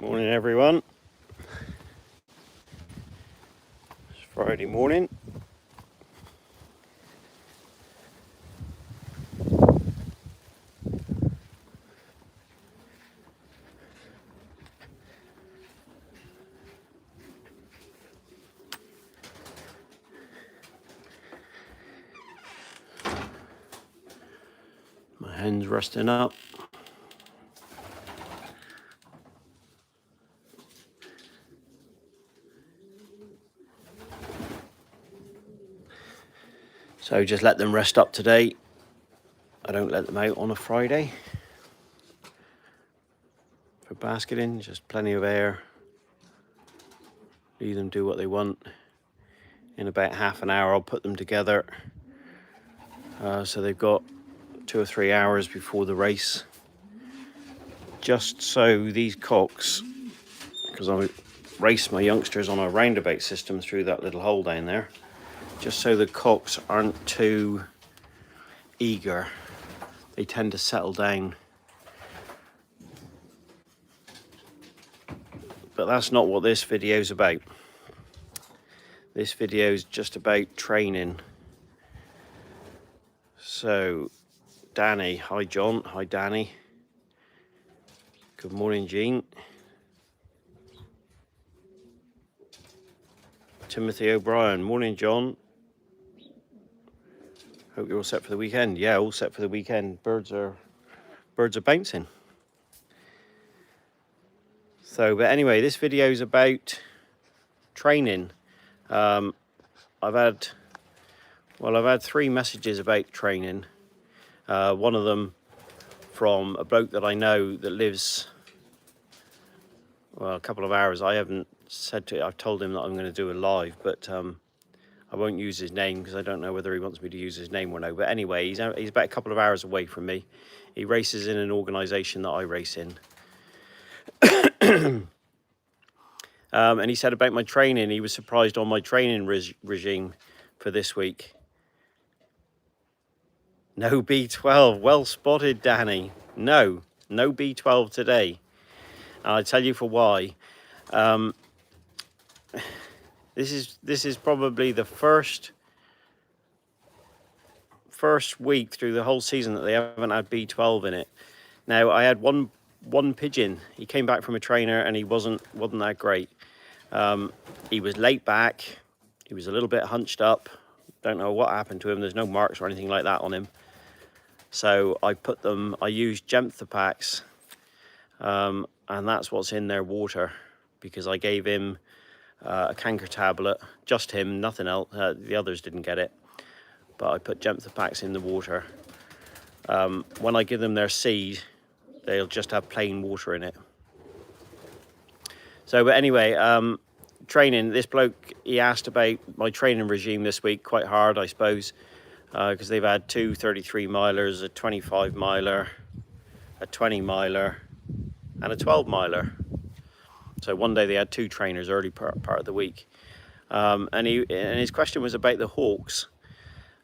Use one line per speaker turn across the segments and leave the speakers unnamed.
Morning everyone. It's Friday morning. My hen's resting up. So just let them rest up today. I don't let them out on a Friday for basketing, just plenty of air. Leave them do what they want. In about half an hour I'll put them together. So they've got 2 or 3 hours before the race. Just so these cocks, because I race my youngsters on a roundabout system through that little hole down there, just so the cocks aren't too eager. They tend to settle down. But that's not what this video is about. This video is just about training. So, Danny, hi John, hi Danny. Good morning, Jean. Timothy O'Brien, morning John. Hope you're all set for the weekend. Yeah, all set for the weekend. Birds are bouncing. So, but anyway, this video is about training. I've had 3 messages about training. One of them from a bloke that I know that lives, well, a couple of hours. I've told him that I'm going to do a live, but I won't use his name because I don't know whether he wants me to use his name or no. But anyway, he's about a couple of hours away from me. He races in an organisation that I race in. And he said about my training, he was surprised on my training regime for this week. No B12, well spotted, Danny. No B12 today. And I'll tell you for why. This is probably the first week through the whole season that they haven't had B12 in it. Now I had one pigeon. He came back from a trainer and he wasn't that great. He was late back. He was a little bit hunched up. Don't know what happened to him. There's no marks or anything like that on him. So I used Gemthopax, and that's what's in their water, because I gave him a canker tablet, just him, nothing else. The others didn't get it, but I put Gemthopax in the water. When I give them their seed, they'll just have plain water in it. So, but anyway, training, this bloke, he asked about my training regime this week, quite hard, I suppose, because they've had 2 33 milers, a 25 miler, a 20 miler, and a 12 miler. So one day they had 2 trainers early part of the week. And his question was about the hawks.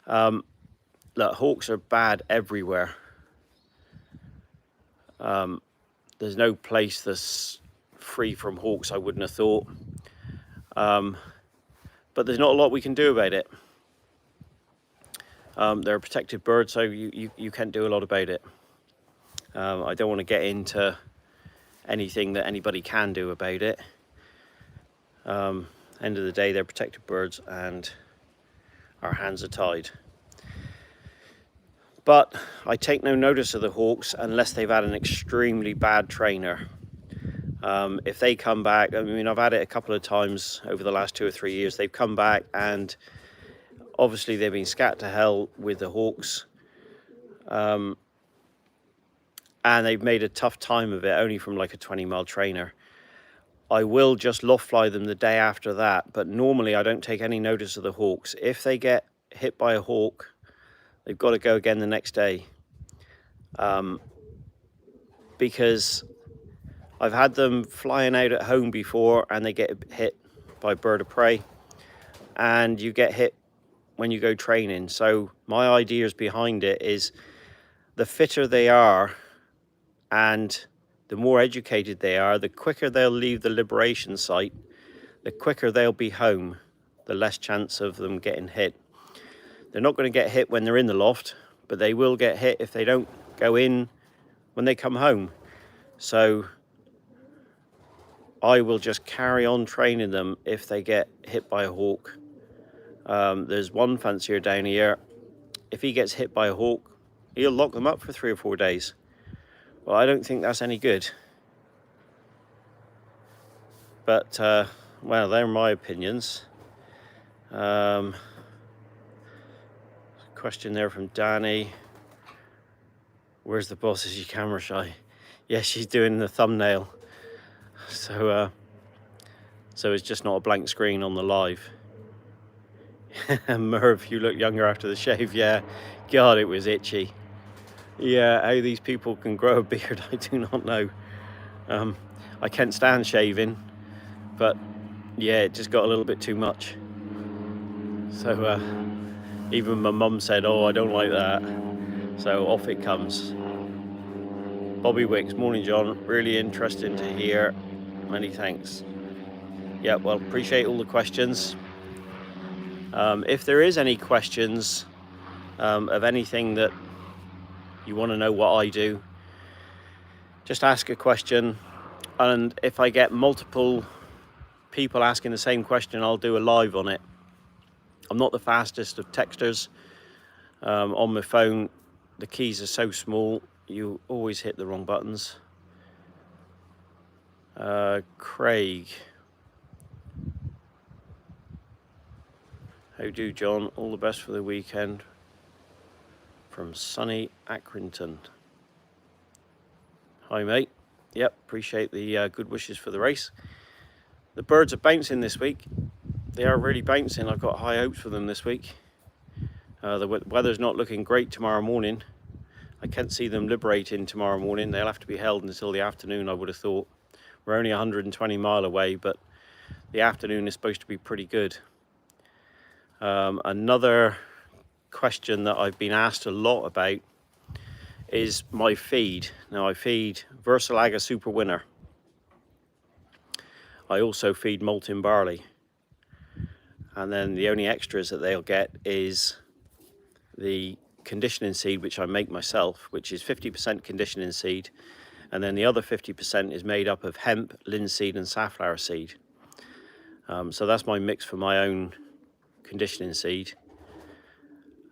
Look, hawks are bad everywhere. There's no place that's free from hawks, I wouldn't have thought. But there's not a lot we can do about it. They're a protected bird, so you can't do a lot about it. I don't want to get into anything that anybody can do about it. End of the day, they're protected birds and our hands are tied. But I take no notice of the hawks unless they've had an extremely bad trainer. If they come back, I mean, I've had it a couple of times over the last 2 or 3 years. They've come back and obviously they've been scat to hell with the hawks. And they've made a tough time of it, only from like a 20-mile trainer. I will just loft fly them the day after that, but normally I don't take any notice of the hawks. If they get hit by a hawk, they've got to go again the next day. Because I've had them flying out at home before and they get hit by a bird of prey, and you get hit when you go training. So my ideas behind it is, the fitter they are and the more educated they are, the quicker they'll leave the liberation site, the quicker they'll be home, the less chance of them getting hit. They're not going to get hit when they're in the loft, but they will get hit if they don't go in when they come home. So I will just carry on training them if they get hit by a hawk. There's one fancier down here. If he gets hit by a hawk, he'll lock them up for 3 or 4 days. Well, I don't think that's any good. But, well, they're my opinions. Question there from Danny. Where's the boss? Is she camera shy? Yeah, she's doing the thumbnail. So it's just not a blank screen on the live. Merv, you look younger after the shave. Yeah, God, it was itchy. Yeah, how these people can grow a beard, I do not know. I can't stand shaving, but yeah, it just got a little bit too much. So even my mum said, oh, I don't like that. So off it comes. Bobby Wicks, morning John, really interesting to hear. Many thanks. Yeah, well, appreciate all the questions. If there is any questions of anything that you want to know what I do, just ask a question, and if I get multiple people asking the same question, I'll do a live on it. I'm not the fastest of texters. On my phone, the keys are so small, you always hit the wrong buttons. Craig. How do, John? All the best for the weekend. From sunny Accrington. Hi, mate. Yep, appreciate the good wishes for the race. The birds are bouncing this week. They are really bouncing. I've got high hopes for them this week. The weather's not looking great tomorrow morning. I can't see them liberating tomorrow morning. They'll have to be held until the afternoon, I would have thought. We're only 120 mile away, but the afternoon is supposed to be pretty good. Another question that I've been asked a lot about is my feed. Now, I feed Versalaga Super Winner. I also feed malting barley. And then the only extras that they'll get is the conditioning seed, which I make myself, which is 50% conditioning seed. And then the other 50% is made up of hemp, linseed and safflower seed. So that's my mix for my own conditioning seed.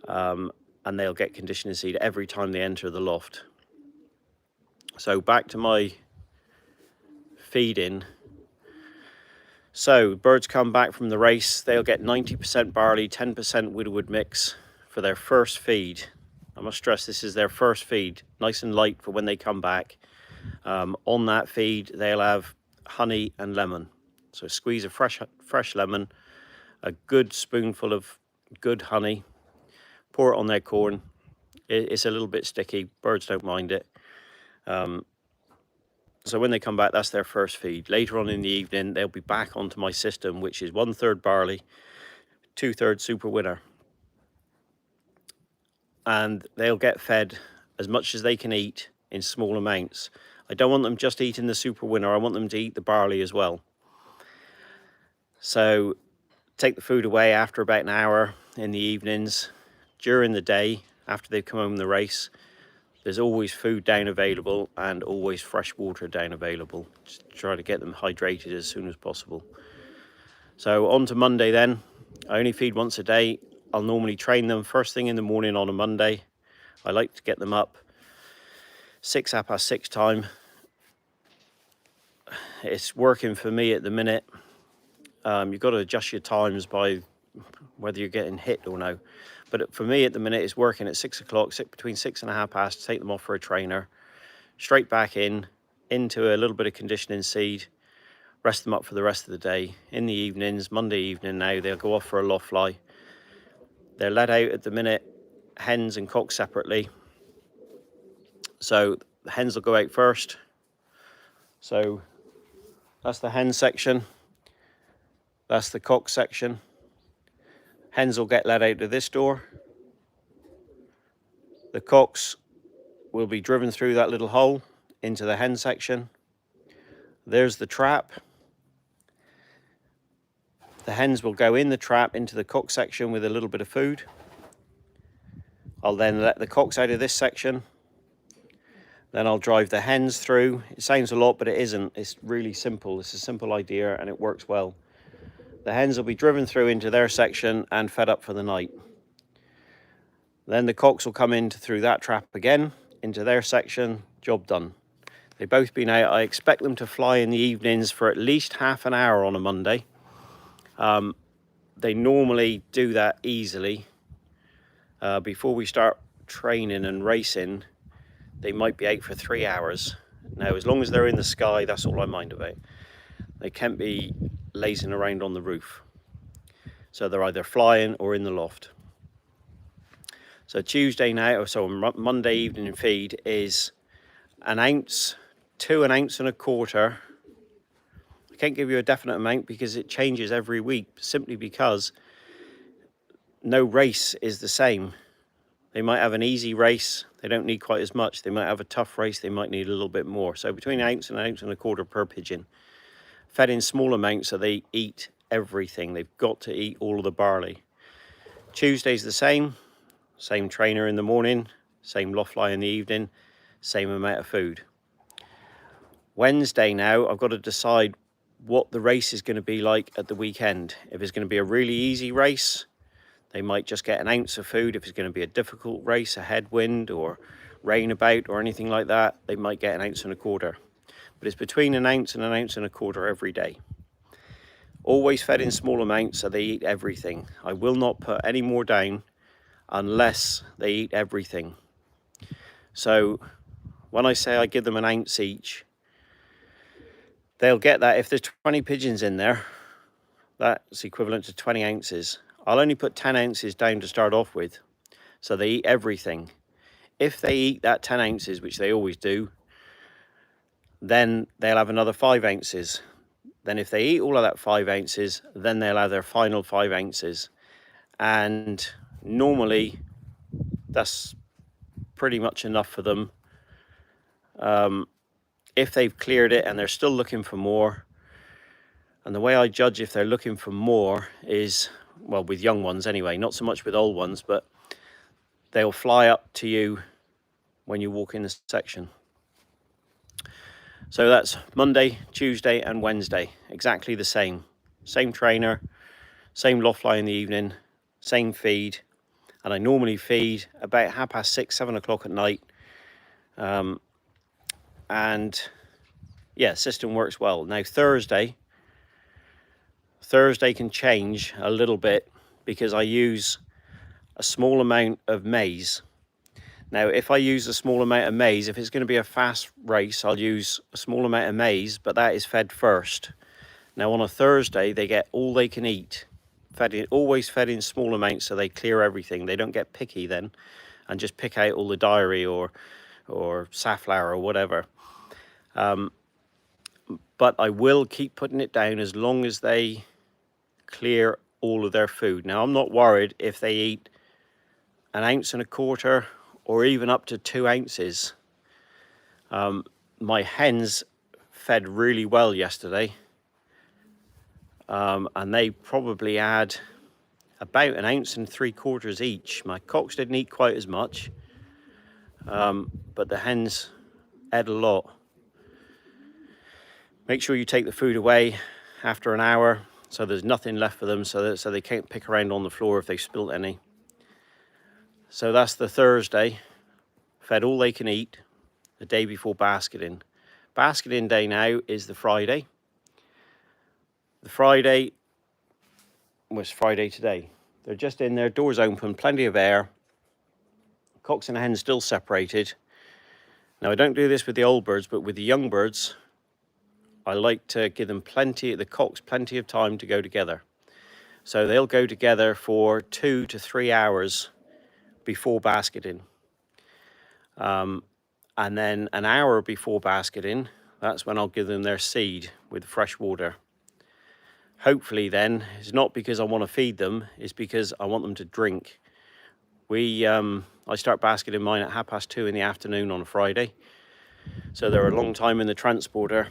And they'll get conditioning seed every time they enter the loft. So back to my feeding. So birds come back from the race, they'll get 90% barley, 10% widowwood mix for their first feed. I must stress this is their first feed, nice and light for when they come back. On that feed they'll have honey and lemon. So squeeze a fresh lemon, a good spoonful of good honey, pour it on their corn. It's a little bit sticky, birds don't mind it. So when they come back, that's their first feed. Later on in the evening, they'll be back onto my system, which is 1/3 barley, 2/3 Super Winner. And they'll get fed as much as they can eat in small amounts. I don't want them just eating the Super Winner. I want them to eat the barley as well. So take the food away after about an hour in the evenings. During the day, after they've come home from the race, there's always food down available and always fresh water down available. Just try to get them hydrated as soon as possible. So on to Monday then. I only feed once a day. I'll normally train them first thing in the morning on a Monday. I like to get them up 6:30 time. It's working for me at the minute. You've got to adjust your times by whether you're getting hit or no. But for me at the minute, it's working at 6 o'clock, between 6 and 6:30, take them off for a trainer, straight back into a little bit of conditioning seed, rest them up for the rest of the day. In the evenings, Monday evening now, they'll go off for a loft fly. They're let out at the minute, hens and cocks separately. So the hens will go out first. So that's the hen section. That's the cock section. Hens will get let out of this door. The cocks will be driven through that little hole into the hen section. There's the trap. The hens will go in the trap into the cock section with a little bit of food. I'll then let the cocks out of this section. Then I'll drive the hens through. It sounds a lot, but it isn't. It's really simple. It's a simple idea and it works well. The hens will be driven through into their section and fed up for the night. Then the cocks will come in through that trap again, into their section, job done. They've both been out. I expect them to fly in the evenings for at least half an hour on a Monday. They normally do that easily. Before we start training and racing, they might be out for 3 hours. Now, as long as they're in the sky, that's all I mind about. They can't be lazing around on the roof. So they're either flying or in the loft. So Tuesday now, so Monday evening feed is 1 ounce to 1 1/4 ounces. I can't give you a definite amount because it changes every week, simply because no race is the same. They might have an easy race, they don't need quite as much. They might have a tough race, they might need a little bit more. So between 1 ounce and 1 1/4 ounces per pigeon. Fed in small amounts so they eat everything. They've got to eat all of the barley. Tuesday's the same trainer in the morning, same loft fly in the evening, same amount of food. Wednesday now, I've got to decide what the race is going to be like at the weekend. If it's going to be a really easy race, they might just get 1 ounce of food. If it's going to be a difficult race, a headwind or rain about or anything like that, they might get 1 1/4 ounces. But it's between 1 ounce and 1 1/4 ounces every day. Always fed in small amounts so they eat everything. I will not put any more down unless they eat everything. So when I say I give them 1 ounce each, they'll get that. If there's 20 pigeons in there, that's equivalent to 20 ounces. I'll only put 10 ounces down to start off with, so they eat everything. If they eat that 10 ounces, which they always do, then they'll have another 5 ounces. Then if they eat all of that 5 ounces, then they'll have their final 5 ounces. And normally that's pretty much enough for them. If they've cleared it and they're still looking for more, and the way I judge if they're looking for more is, well, with young ones anyway, not so much with old ones, but they'll fly up to you when you walk in the section. So that's Monday, Tuesday and Wednesday, exactly the same. Same trainer, same loft fly in the evening, same feed. And I normally feed about 6:30, 7 o'clock at night. And yeah, system works well. Now Thursday can change a little bit because I use a small amount of maize. Now, if I use a small amount of maize, if it's going to be a fast race, I'll use a small amount of maize, but that is fed first. Now, on a Thursday, they get all they can eat, always fed in small amounts so they clear everything. They don't get picky then and just pick out all the Dietary or safflower or whatever. But I will keep putting it down as long as they clear all of their food. Now, I'm not worried if they eat 1 1/4 ounces or even up to 2 ounces. My hens fed really well yesterday, and they probably had about 1.75 ounces each. My cocks didn't eat quite as much, but the hens ate a lot. Make sure you take the food away after an hour so there's nothing left for them, so they can't pick around on the floor if they spilt any. So that's the Thursday, fed all they can eat the day before basketing. Basketing day now is the Friday. The Friday was Friday today. They're just in there, doors open, plenty of air. Cocks and hens still separated. Now I don't do this with the old birds, but with the young birds, I like to give them the cocks plenty of time to go together. So they'll go together for 2 to 3 hours before basketing. And then an hour before basketing, that's when I'll give them their seed with fresh water. Hopefully then, it's not because I want to feed them, it's because I want them to drink. I start basketing mine at 2:30 in the afternoon on a Friday. So they're a long time in the transporter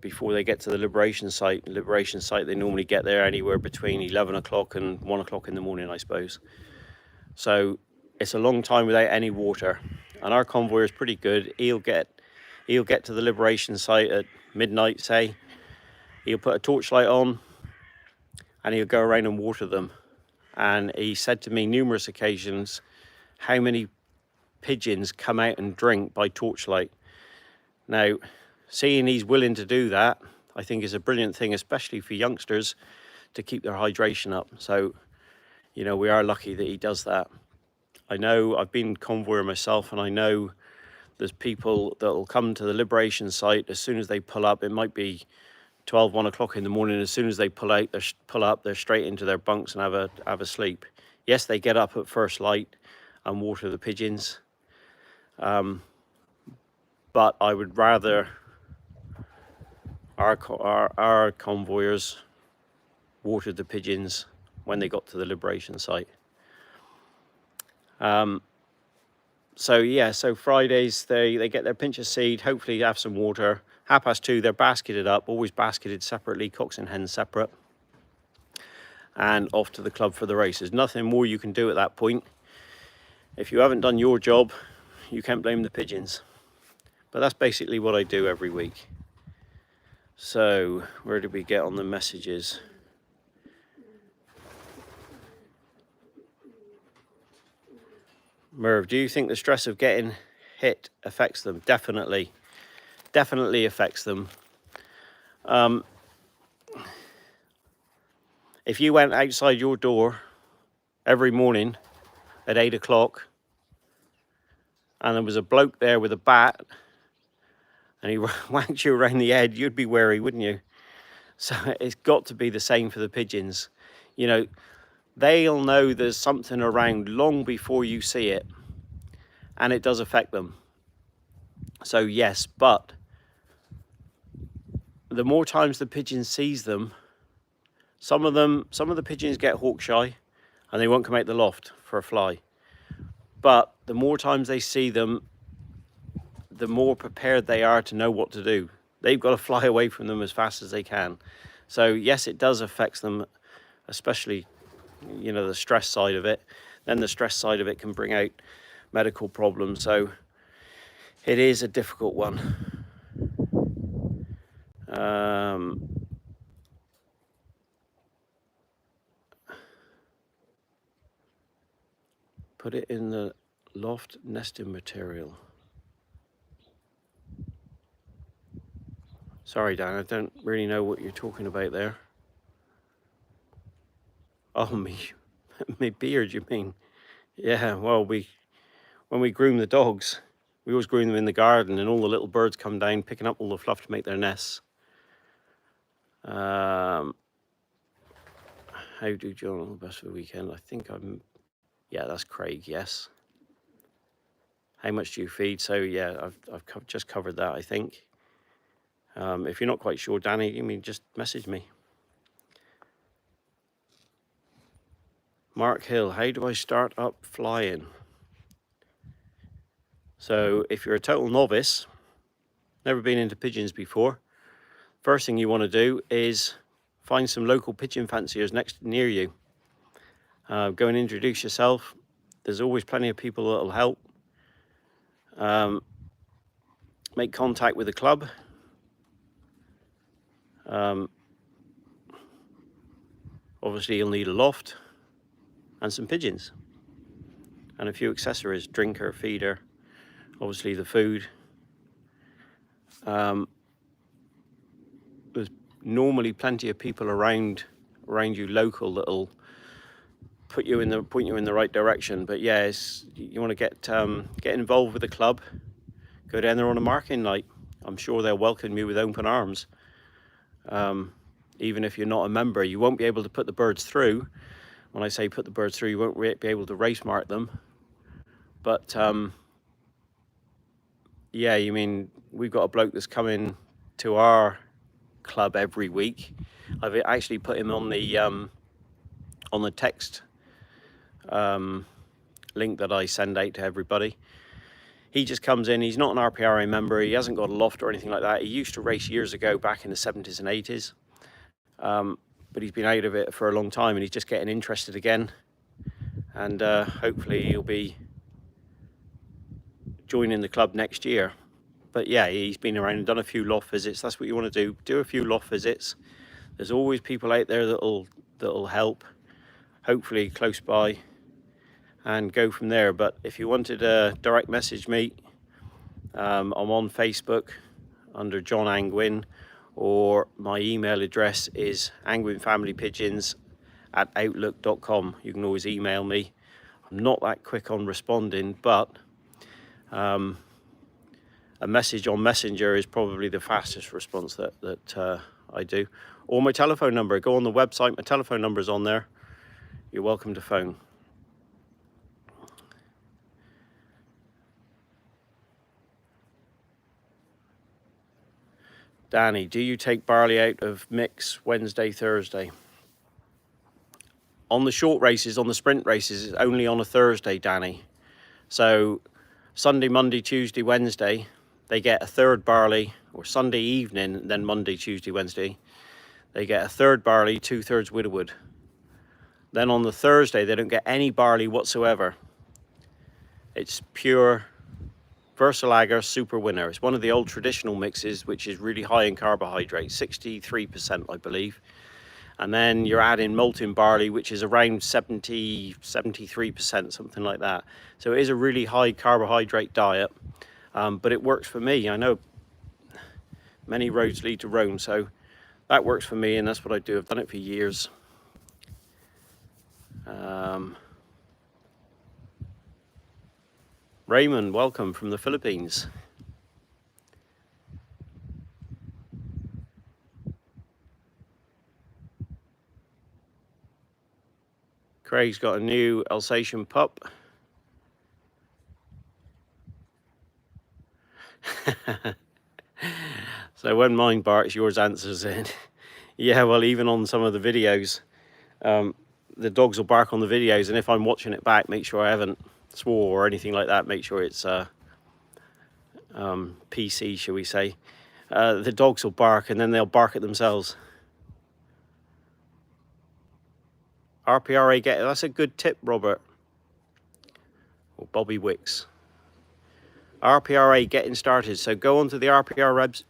before they get to the liberation site. Liberation site, they normally get there anywhere between 11 o'clock and 1 o'clock in the morning, I suppose. So it's a long time without any water. And our convoy is pretty good. He'll get to the liberation site at midnight, say. He'll put a torchlight on and he'll go around and water them. And he said to me numerous occasions how many pigeons come out and drink by torchlight. Now, seeing he's willing to do that, I think is a brilliant thing, especially for youngsters, to keep their hydration up. So, you know, we are lucky that he does that. I know I've been convoyer myself, and I know there's people that will come to the liberation site as soon as they pull up. It might be 12, 1 o'clock in the morning. As soon as they pull up, they're straight into their bunks and have a sleep. Yes, they get up at first light and water the pigeons. But I would rather our convoyers watered the pigeons when they got to the liberation site. So Fridays they get their pinch of seed, hopefully have some water. 2:30 they're basketed up, always basketed separately, cocks and hens separate, and off to the club for the race. There's nothing more you can do at that point. If you haven't done your job, you can't blame the pigeons. But that's basically what I do every week. So where did we get on the messages? Merv, do you think the stress of getting hit affects them? Definitely affects them. If you went outside your door every morning at 8 o'clock and there was a bloke there with a bat and he whacked you around the head, you'd be wary, wouldn't you? So it's got to be the same for the pigeons. You know, they'll know there's something around long before you see it, and it does affect them. So yes, but the more times the pigeon sees them, some of the pigeons get hawk shy and they won't come out the loft for a fly. But the more times they see them, the more prepared they are to know what to do. They've got to fly away from them as fast as they can. So yes, it does affect them, especially, you know, the stress side of it. Then the stress side of it can bring out medical problems. So it is a difficult one. Put it in the loft nesting material. Sorry, Dan, I don't really know what you're talking about there. Oh, me beard, you mean? Yeah, well, when we groom the dogs, we always groom them in the garden, and all the little birds come down picking up all the fluff to make their nests. How do John all the best for the weekend? I think yeah, that's Craig, yes. How much do you feed? So yeah, I've just covered that, I think. If you're not quite sure, Danny, you mean just message me. Mark Hill, how do I start up flying? So if you're a total novice, never been into pigeons before, first thing you want to do is find some local pigeon fanciers near you. Go and introduce yourself. There's always plenty of people that will help. Make contact with the club. Obviously you'll need a loft and some pigeons and a few accessories, drinker, feeder, obviously the food. There's normally plenty of people around you local that'll point you in the right direction. But yeah, you want to get involved with the club. Go down there on a marking night. I'm sure they'll welcome you with open arms. Even if you're not a member, you won't be able to put the birds through. When I say put the birds through, you won't be able to race mark them. But yeah, you mean we've got a bloke that's coming to our club every week. I've actually put him on the text link that I send out to everybody. He just comes in. He's not an RPRA member. He hasn't got a loft or anything like that. He used to race years ago, back in the 70s and 80s. But he's been out of it for a long time, and he's just getting interested again. And hopefully he'll be joining the club next year. But yeah, he's been around and done a few loft visits. That's what you want to do. Do a few loft visits. There's always people out there that'll help, hopefully close by, and go from there. But if you wanted to direct message me, I'm on Facebook under John Angwin, or my email address is angwinfamilypigeons@outlook.com. You can always email me. I'm not that quick on responding, but a message on Messenger is probably the fastest response that I do. Or my telephone number. Go on the website. My telephone number is on there. You're welcome to phone. Danny, do you take barley out of mix Wednesday, Thursday? On the short races, on the sprint races, it's only on a Thursday, Danny. So Sunday, Monday, Tuesday, Wednesday, they get a third barley, or Sunday evening, then Monday, Tuesday, Wednesday, they get a third barley, 2/3 widowwood. Then on the Thursday, they don't get any barley whatsoever. It's pure Versalager Super Winner. It's one of the old traditional mixes, which is really high in carbohydrate, 63%, I believe. And then you're adding malting barley, which is around 73%, something like that. So it is a really high carbohydrate diet, but it works for me. I know many roads lead to Rome, so that works for me, and that's what I do. I've done it for years. Raymond, welcome from the Philippines. Craig's got a new Alsatian pup. So when mine barks, yours answers it. Yeah, well, even on some of the videos, the dogs will bark on the videos, and if I'm watching it back, make sure I haven't swore or anything like that. Make sure it's PC, shall we say. The dogs will bark, and then they'll bark at themselves. RPRA that's a good tip, Robert. Or Bobby Wicks. RPRA getting started. So go onto the RPRA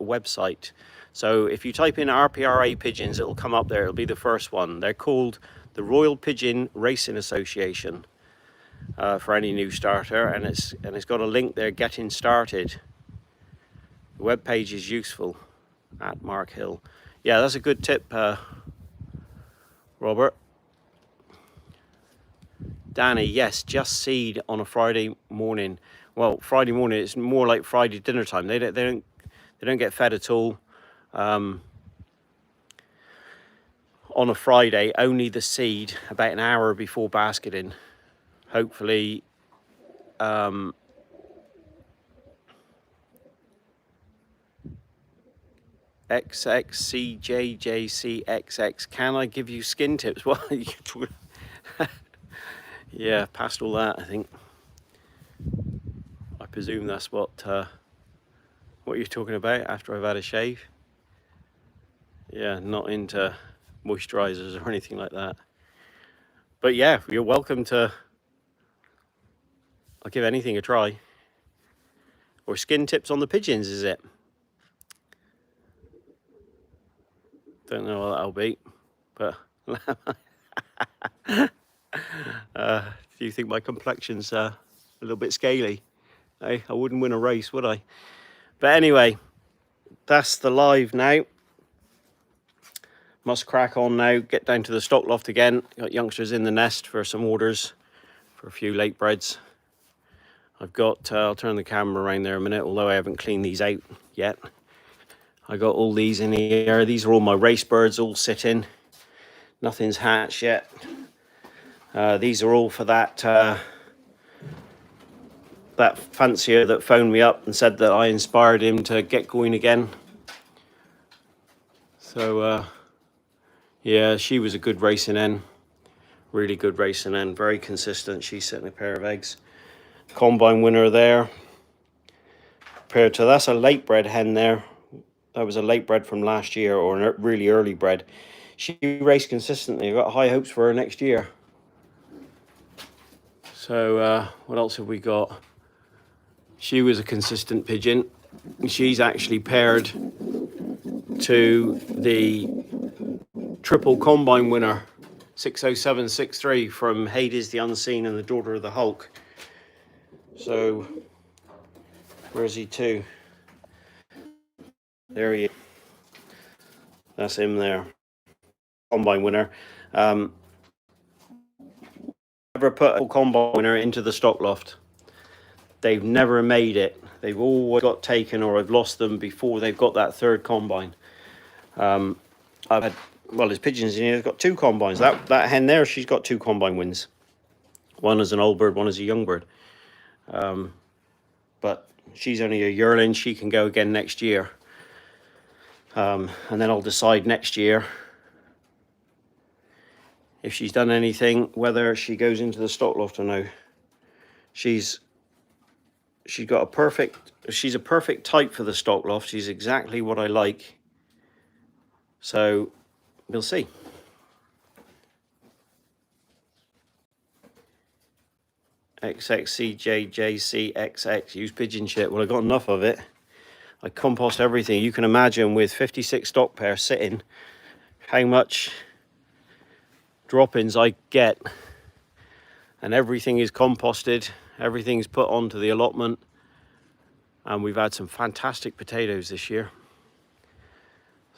website. So if you type in RPRA pigeons, it'll come up there. It'll be the first one. They're called the Royal Pigeon Racing Association, for any new starter, and it's got a link there, getting started. The web page is useful. At Mark Hill. Yeah, that's a good tip, Robert. Danny, yes, just seed on a Friday morning. Well, Friday morning, it's more like Friday dinner time. They don't get fed at all. On a Friday, only the seed about an hour before basketing. Hopefully, XXCJJCXX, can I give you skin tips? Well, yeah, past all that, I think. I presume that's what you're talking about after I've had a shave. Yeah, not into moisturizers or anything like that. But yeah, you're welcome to. I'll give anything a try. Or skin tips on the pigeons, is it? Don't know what that'll be, but do you think my complexion's a little bit scaly? Hey, I wouldn't win a race, would I? But anyway, that's the live now. Must crack on now, get down to the stock loft again. Got youngsters in the nest for some orders for a few late breds. I've got, I'll turn the camera around there a minute, although I haven't cleaned these out yet. I got all these in here. These are all my race birds all sitting. Nothing's hatched yet. These are all for that fancier that phoned me up and said that I inspired him to get going again. So yeah, she was a good racing hen. Really good racing hen, very consistent. She's setting a pair of eggs. combine winner there. Compared to, that's a late bred hen there. That was a late bred from last year, or a really early bred. She raced consistently. I've got high hopes for her next year. So what else have we got? She was a consistent pigeon. She's actually paired to the triple combine winner 60763 from Hades the Unseen and the Daughter of the Hulk. So where's he to? There he is. That's him there. Combine winner. Never put a combine winner into the stock loft. They've never made it. They've always got taken, or I've lost them before they've got that third combine. I've had, well, there's pigeons in here. They've got two combines. That hen there, she's got two combine wins. One as an old bird, one as a young bird. But she's only a yearling. She can go again next year. And then I'll decide next year if she's done anything, whether she goes into the stock loft or no. She's got a perfect, she's a perfect type for the stock loft. She's exactly what I like. So we'll see. XXCJJCXX, use pigeon shit. Well, I got enough of it. I compost everything. You can imagine with 56 stock pairs sitting, how much droppings I get. And everything is composted. Everything's put onto the allotment. And we've had some fantastic potatoes this year.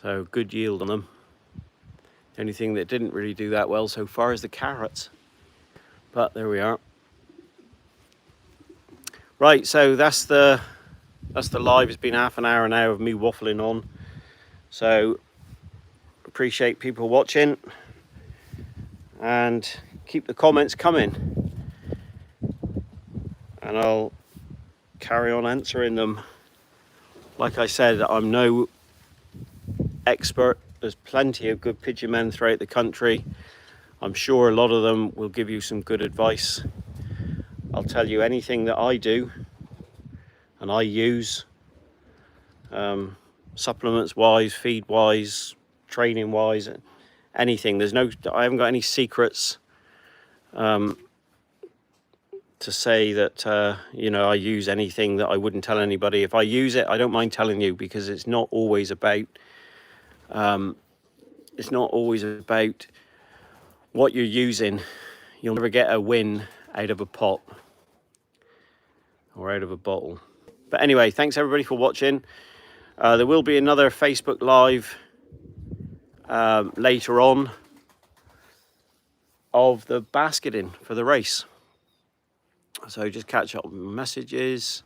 So good yield on them. The only thing that didn't really do that well so far is the carrots. But there we are. Right, so that's the live. It's been half an hour now of me waffling on. So appreciate people watching, and keep the comments coming, and I'll carry on answering them. Like I said, I'm no expert. There's plenty of good pigeon men throughout the country. I'm sure a lot of them will give you some good advice. I'll tell you anything that I do and I use, supplements wise, feed wise, training wise, anything. I haven't got any secrets to say that I use anything that I wouldn't tell anybody. If I use it, I don't mind telling you, because it's not always about what you're using. You'll never get a win out of a pot or out of a bottle. But anyway, thanks everybody for watching. There will be another Facebook Live later on of the basketing for the race. So just catch up with messages.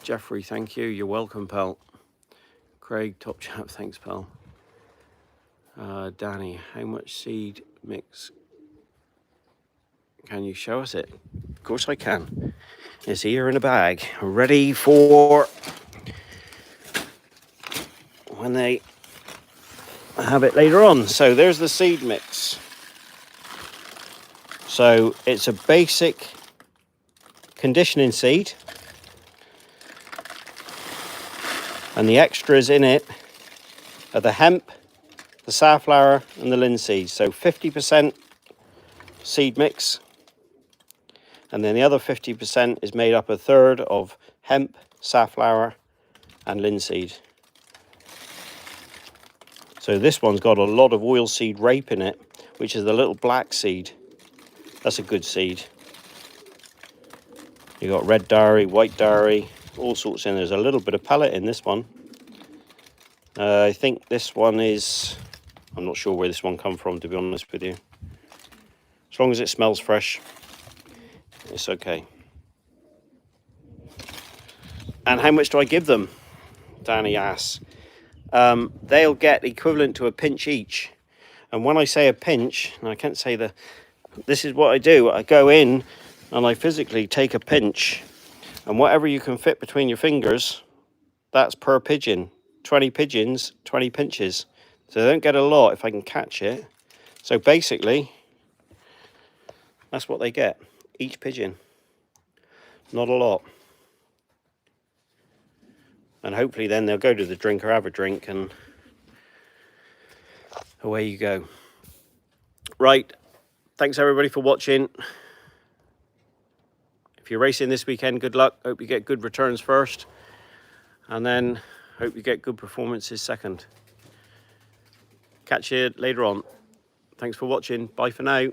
Jeffrey, thank you. You're welcome, pal. Craig, top chap, thanks, pal. Danny, how much seed mix can you show us it? Of course I can. It's here in a bag, ready for when they have it later on. So there's the seed mix. So it's a basic conditioning seed, and the extras in it are the hemp, the safflower and the linseed. So 50% seed mix, and then the other 50% is made up a third of hemp, safflower and linseed. So this one's got a lot of oilseed rape in it, which is the little black seed. That's a good seed. You got red dairy, white dairy, all sorts in. There's a little bit of pellet in this one. I think this one is, I'm not sure where this one come from, to be honest with you. As long as it smells fresh, it's okay. And how much do I give them? Danny asks. They'll get equivalent to a pinch each. And when I say a pinch, and I can't say this is what I do. I go in and I physically take a pinch, and whatever you can fit between your fingers, that's per pigeon. 20 pigeons, 20 pinches. So they don't get a lot if I can catch it. So basically, that's what they get. each pigeon. Not a lot. And hopefully then they'll go to the drink or have a drink, and away you go. Right, thanks everybody for watching. If you're racing this weekend, good luck. Hope you get good returns first, and then hope you get good performances second. Catch you later on. Thanks for watching. Bye for now.